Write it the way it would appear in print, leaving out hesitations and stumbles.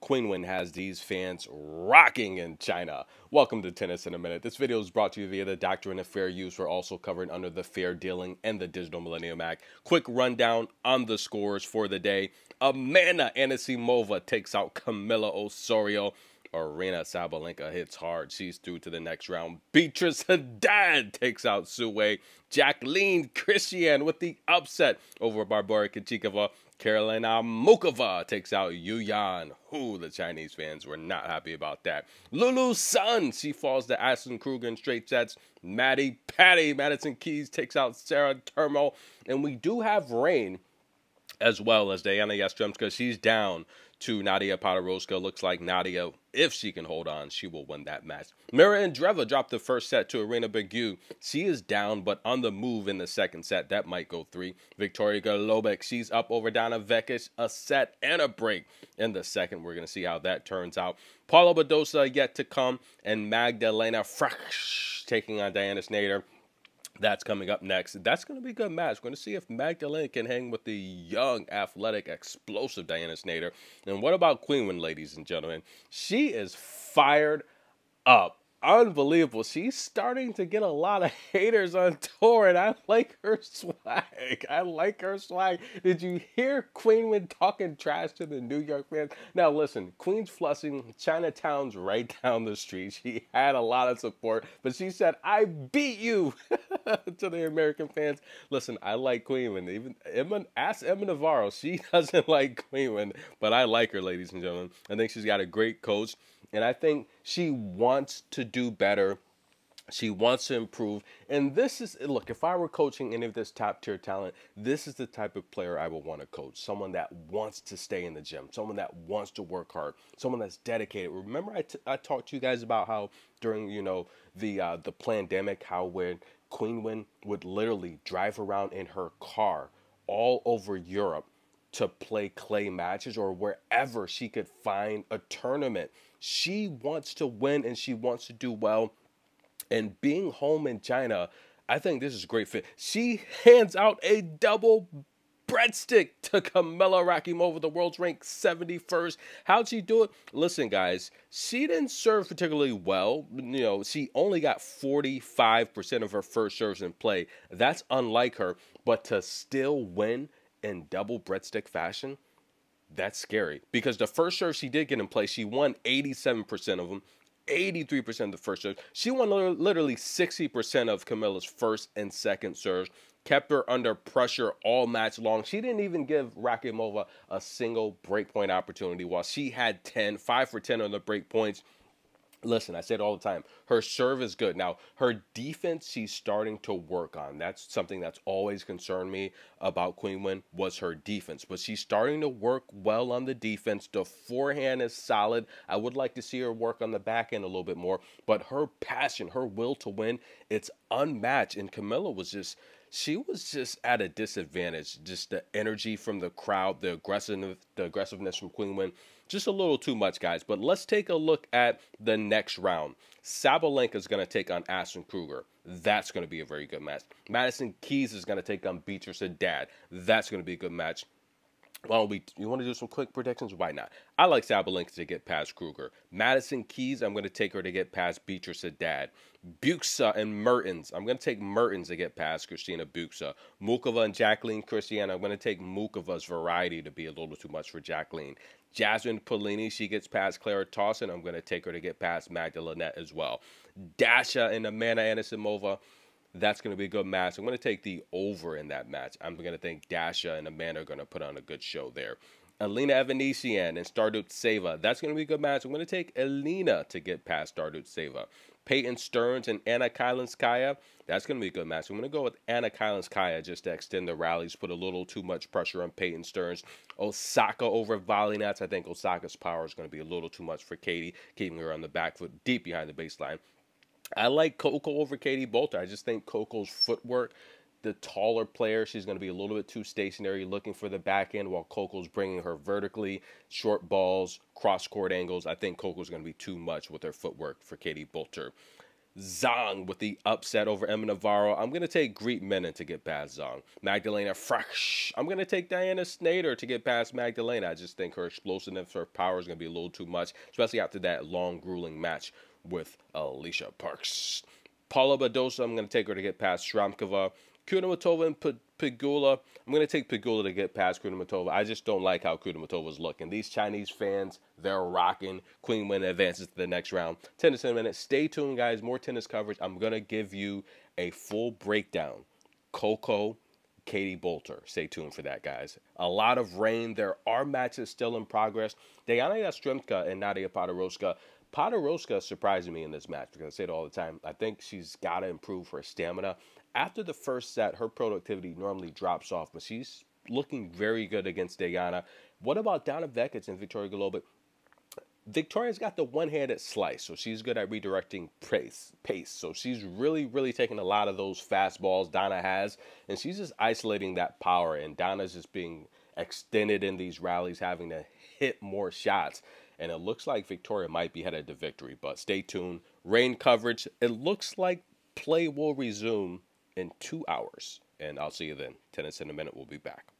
Qinwen has these fans rocking in China. Welcome to Tennis in a Minute. This video is brought to you via the Doctrine of Fair Use. We're also covered under the Fair Dealing and the Digital Millennium Act. Quick rundown on the scores for the day. Amanda Anisimova takes out Camila Osorio. Arena Sabalenka hits hard. She's through to the next round. Beatrice Haddad takes out Sue. Jacqueline Christian with the upset over Barbara Krejcikova. Karolina Mukova takes out Yu Yan. Ooh, the Chinese fans were not happy about that. Lulu Sun, she falls to Ashley Kruger in straight sets. Madison Keys takes out Sarah Turmo. And we do have rain as well as Diana Yastremska. She's down to Nadia Podoroska. Looks like Nadia, if she can hold on, she will win that match. Mira Andreeva dropped the first set to Irina Begu. She is down, but on the move in the second set. That might go 3. Victoria Golubic, she's up over Dana Vekic. A set and a break in the second. We're going to see how that turns out. Paula Badosa yet to come, and Magdalena Frach taking on Diana Snyder. That's coming up next. That's going to be a good match. We're going to see if Magdalena can hang with the young, athletic, explosive Diana Snyder. And what about Qinwen, ladies and gentlemen? She is fired up. Unbelievable. She's starting to get a lot of haters on tour, and I like her swag. Did you hear Qinwen talking trash to the New York fans? Now, listen, Queen's Flushing, Chinatown's right down the street. She had a lot of support, but she said, I beat you to the American fans. Listen, I like Qinwen. Ask Emma Navarro. She doesn't like Qinwen, but I like her, ladies and gentlemen. I think she's got a great coach. And I think she wants to do better. She wants to improve. And this is, look, if I were coaching any of this top tier talent, this is the type of player I would want to coach. Someone that wants to stay in the gym. Someone that wants to work hard. Someone that's dedicated. Remember I talked to you guys about how during, the pandemic, how when Qinwen would literally drive around in her car all over Europe to play clay matches or wherever she could find a tournament. She wants to win and she wants to do well. And being home in China, I think this is a great fit. She hands out a double breadstick to Camila Rakimova, the world's ranked 71st. How'd she do it? Listen, guys, she didn't serve particularly well. She only got 45% of her first serves in play. That's unlike her. But to still win in double breadstick fashion, that's scary. Because the first serve she did get in play, she won 87% of them, 83% of the first serve. She won literally 60% of Camilla's first and second serves, kept her under pressure all match long. She didn't even give Rakimova a single breakpoint opportunity, while she had 5 for 10 on the break points. Listen, I say it all the time. Her serve is good. Now, her defense, she's starting to work on. That's something that's always concerned me about Qinwen, was her defense. But she's starting to work well on the defense. The forehand is solid. I would like to see her work on the back end a little bit more. But her passion, her will to win, it's unmatched. And Camilla was just... she was just at a disadvantage. Just the energy from the crowd, the aggressiveness from Qinwen, just a little too much, guys. But let's take a look at the next round. Sabalenka is going to take on Ashley Kruger. That's going to be a very good match. Madison Keys is going to take on Beatrice Haddad. That's going to be a good match. Well, you want to do some quick predictions? Why not? I like Sabalenka to get past Kruger. Madison Keys, I'm going to take her to get past Beatrice Haddad. Buxa and Mertens, I'm going to take Mertens to get past Christina Buxa. Mukova and Jacqueline Christian, I'm going to take Mukova's variety to be a little too much for Jacqueline. Jasmine Polini, she gets past Clara Tauson. I'm going to take her to get past Magdalena as well. Dasha and Amanda Anisimova, that's going to be a good match. I'm going to take the over in that match. I'm going to think Dasha and Amanda are going to put on a good show there. Elena Evanesian and Stardutseva, that's going to be a good match. I'm going to take Elena to get past Stardutseva. Peyton Stearns and Anna Kalinskaya, that's going to be a good match. I'm going to go with Anna Kalinskaya just to extend the rallies, put a little too much pressure on Peyton Stearns. Osaka over Valinats, I think Osaka's power is going to be a little too much for Katie, keeping her on the back foot deep behind the baseline. I like Coco over Katie Boulter. I just think Coco's footwork, the taller player, she's going to be a little bit too stationary, looking for the back end, while Coco's bringing her vertically, short balls, cross-court angles. I think Coco's going to be too much with her footwork for Katie Boulter. Zheng with the upset over Emma Navarro. I'm going to take Greet Menon to get past Zheng. Magdalena Fresh. I'm going to take Diana Snyder to get past Magdalena. I just think her explosiveness, her power is going to be a little too much, especially after that long, grueling match with Alicia Parks. Paula Badosa, I'm going to take her to get past Shramkova. Kudermetova and Pegula. I'm going to take Pegula to get past Kudermetova. I just don't like how Kudermetova's looking. These Chinese fans, they're rocking. Qinwen advances to the next round. Tennis in a minute. Stay tuned, guys. More tennis coverage. I'm going to give you a full breakdown. Coco, Katie Boulter. Stay tuned for that, guys. A lot of rain. There are matches still in progress. Diana Yastremska and Nadia Podoroska. Podoroska surprised me in this match because I say it all the time. I think she's got to improve her stamina. After the first set, her productivity normally drops off, but she's looking very good against Diana. What about Donna Vekic and Victoria Golubic? Victoria's got the one-handed slice, so she's good at redirecting pace. So she's really taking a lot of those fastballs Donna has, and she's just isolating that power, and Donna's just being extended in these rallies, having to hit more shots. And it looks like Victoria might be headed to victory, but stay tuned. Rain coverage. It looks like play will resume in 2 hours, and I'll see you then. Tennis in a minute. We'll be back.